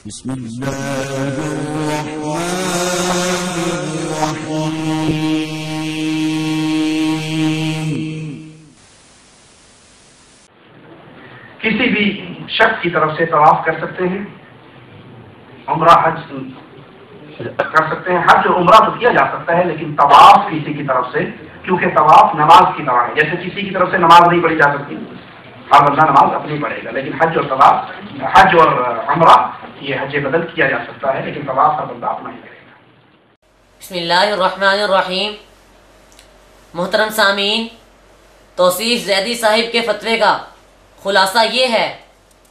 بسم اللہ الرحمن الرحیم۔ کسی بھی شخص کی طرف سے طواف کر سکتے ہیں، عمرہ حج کر سکتے ہیں۔ حج اور عمرہ تو کیا جا سکتا ہے، لیکن طواف کسی کی طرف سے، کیونکہ طواف نماز کی طرح ہے، جیسے کسی کی طرف سے نماز نہیں پڑھی جا سکتی، ہر بندہ نماز اپنی پڑھے گا، لیکن حج اور طواف، حج اور عمرہ یہ حج بدل کیا جا سکتا ہے، لیکن طواف ہر بندہ اپنا ہی کرے گا۔ بسم اللہ الرحمن الرحیم۔ محترم سامعین، توصیف زیدی صاحب کے فتوے کا خلاصہ یہ ہے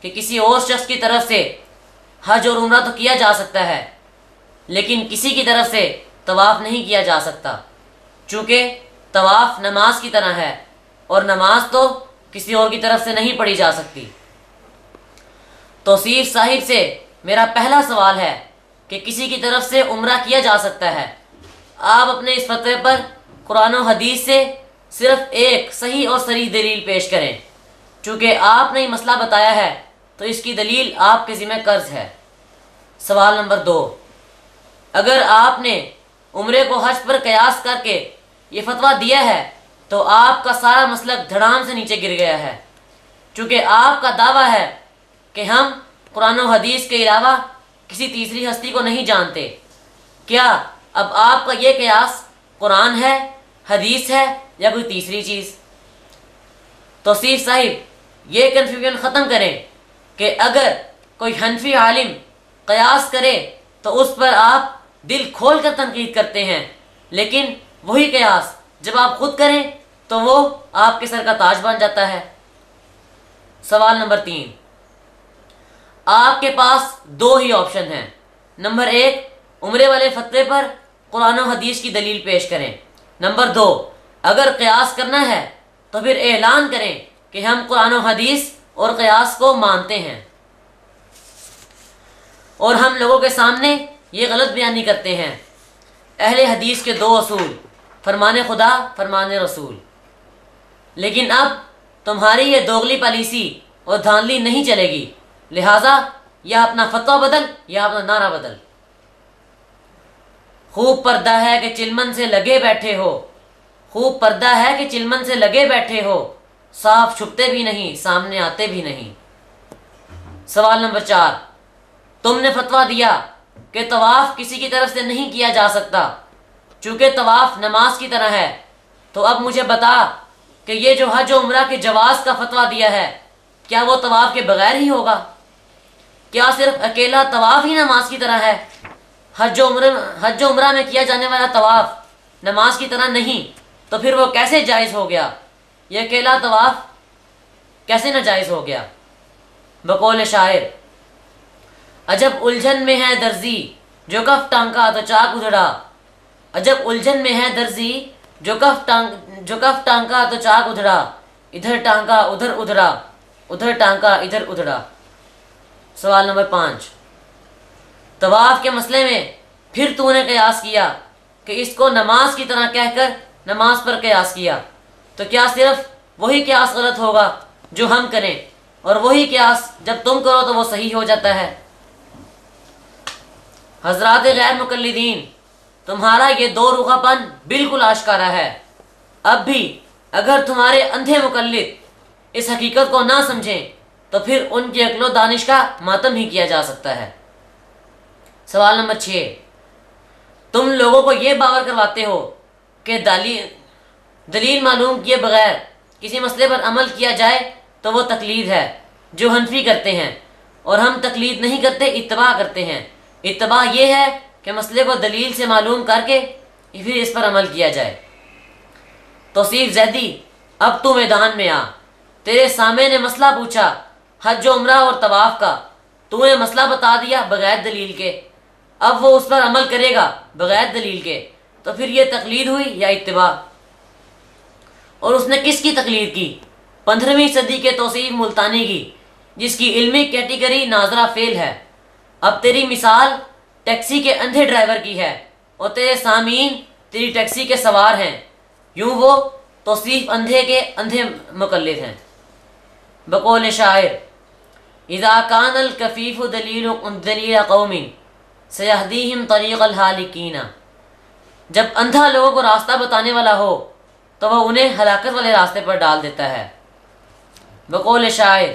کہ کسی اور شخص کی طرف سے حج اور عمرہ تو کیا جا سکتا ہے، لیکن کسی کی طرف سے طواف نہیں کیا جا سکتا، چونکہ طواف نماز کی طرح ہے اور نماز تو کسی اور کی طرف سے نہیں پڑھی جا سکتی۔ توصیف صاحب سے میرا پہلا سوال ہے کہ کسی کی طرف سے عمرہ کیا جا سکتا ہے۔ آپ اپنے اس فتوے پر قرآن و حدیث سے صرف ایک صحیح اور صریح دلیل پیش کریں، چونکہ آپ نے یہ مسئلہ بتایا ہے تو اس کی دلیل آپ کے ذمہ قرض ہے۔ سوال نمبر 2، اگر آپ نے عمرے کو حج پر قیاس کر کے یہ فتویٰ دیا ہے تو آپ کا سارا مسلک دھڑام سے نیچے گر گیا ہے، چونکہ آپ کا دعویٰ ہے کہ ہم قرآن و حدیث کے علاوہ کسی تیسری ہستی کو نہیں جانتے۔ کیا اب آپ کا یہ قیاس قرآن ہے، حدیث ہے یا کوئی تیسری چیز؟ توصیف صاحب یہ کنفیوژن ختم کریں کہ اگر کوئی حنفی عالم قیاس کرے تو اس پر آپ دل کھول کر تنقید کرتے ہیں، لیکن وہی قیاس جب آپ خود کریں تو وہ آپ کے سر کا تاج بن جاتا ہے۔ سوال نمبر 3، آپ کے پاس دو ہی آپشن ہیں۔ نمبر 1، عمرے والے فتوے پر قرآن و حدیث کی دلیل پیش کریں۔ نمبر 2، اگر قیاس کرنا ہے تو پھر اعلان کریں کہ ہم قرآن و حدیث اور قیاس کو مانتے ہیں، اور ہم لوگوں کے سامنے یہ غلط بیانی کرتے ہیں۔ اہل حدیث کے دو اصول، فرمان خدا، فرمان رسول۔ لیکن اب تمہاری یہ دوغلی پالیسی اور دھاندلی نہیں چلے گی، لہٰذا یا اپنا فتویٰ بدل یا اپنا نعرہ بدل۔ خوب پردہ ہے کہ چلمن سے لگے بیٹھے ہو، خوب پردہ ہے کہ چلمن سے لگے بیٹھے ہو، صاف چھپتے بھی نہیں، سامنے آتے بھی نہیں۔ سوال نمبر 4، تم نے فتویٰ دیا کہ طواف کسی کی طرف سے نہیں کیا جا سکتا چونکہ طواف نماز کی طرح ہے، تو اب مجھے بتا کہ یہ جو حج و عمرہ کے جواز کا فتویٰ دیا ہے، کیا وہ طواف کے بغیر ہی ہوگا؟ کیا صرف اکیلا طواف ہی نماز کی طرح ہے؟ حج و عمرہ میں کیا جانے والا طواف نماز کی طرح نہیں، تو پھر وہ کیسے جائز ہو گیا؟ یہ اکیلا طواف کیسے ناجائز ہو گیا؟ بقول شاعر، عجب الجھن میں ہے درزی جو کف ٹانکا تو چاک ادھڑا، عجب الجھن میں ہے درزی جو کف ٹانکا تو چاک ادھڑا، ادھر ٹانکا ادھر ادھڑا، ادھر ٹانکا ادھر ادھڑا۔ سوال نمبر 5، طواف کے مسئلے میں پھر تو نے قیاس کیا کہ اس کو نماز کی طرح کہہ کر نماز پر قیاس کیا، تو کیا صرف وہی قیاس غلط ہوگا جو ہم کریں، اور وہی قیاس جب تم کرو تو وہ صحیح ہو جاتا ہے؟ حضرات غیر مقلدین، تمہارا یہ دو روخہ پن بالکل آشکارا ہے۔ اب بھی اگر تمہارے اندھے مقلد اس حقیقت کو نہ سمجھیں تو پھر ان کی عقل و دانش کا ماتم ہی کیا جا سکتا ہے۔ سوال نمبر 6، تم لوگوں کو یہ باور کرواتے ہو کہ دلیل معلوم کیے بغیر کسی مسئلے پر عمل کیا جائے تو وہ تقلید ہے، جو حنفی کرتے ہیں، اور ہم تقلید نہیں کرتے، اتباع کرتے ہیں۔ اتباع یہ ہے کہ مسئلے کو دلیل سے معلوم کر کے پھر اس پر عمل کیا جائے۔ توصیف زیدی، اب تو میدان میں آ، تیرے سامع نے مسئلہ پوچھا حج و عمرہ اور طواف کا، تو نے مسئلہ بتا دیا بغیر دلیل کے، اب وہ اس پر عمل کرے گا بغیر دلیل کے، تو پھر یہ تقلید ہوئی یا اتباع؟ اور اس نے کس کی تقلید کی؟ 15ویں صدی کے توصیف ملتانی کی، جس کی علمی کیٹیگری ناظرہ فعل ہے۔ اب تیری مثال ٹیکسی کے اندھے ڈرائیور کی ہے، اور تیرے سامعین تیری ٹیکسی کے سوار ہیں، یوں وہ توصیف اندھے کے اندھے مقلد ہیں۔ بقول شاعر، اذا کان الکفیف دلیل قوم سیہدیہم طریق الہالکین، جب اندھا لوگوں کو راستہ بتانے والا ہو تو وہ انہیں ہلاکت والے راستے پر ڈال دیتا ہے۔ بقول شاعر،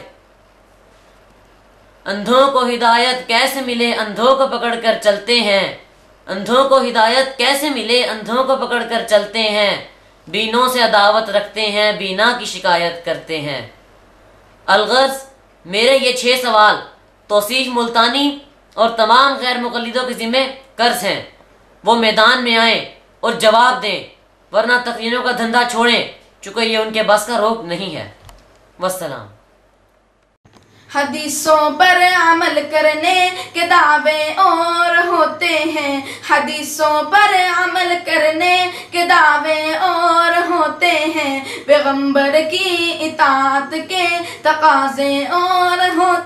اندھوں کو ہدایت کیسے ملے اندھوں کو پکڑ کر چلتے ہیں، اندھوں کو ہدایت کیسے ملے اندھوں کو پکڑ کر چلتے ہیں، بینوں سے عداوت رکھتے ہیں بینا کی شکایت کرتے ہیں۔ الغرض میرے یہ 6 سوال توصیف ملتانی اور تمام غیر مقلدوں کے ذمہ قرض ہیں، وہ میدان میں آئیں اور جواب دیں، ورنہ تقریروں کا دھندا چھوڑیں، چونکہ یہ ان کے بس کا روگ نہیں ہے۔ والسلام۔ حدیثوں پر عمل کرنے کے دعوے اور ہوتے ہیں، حدیثوں پر عمل کرنے کے دعوے اور ہوتے ہیں، پیغمبر کی اطاعت کے تقاضے اور ہوتے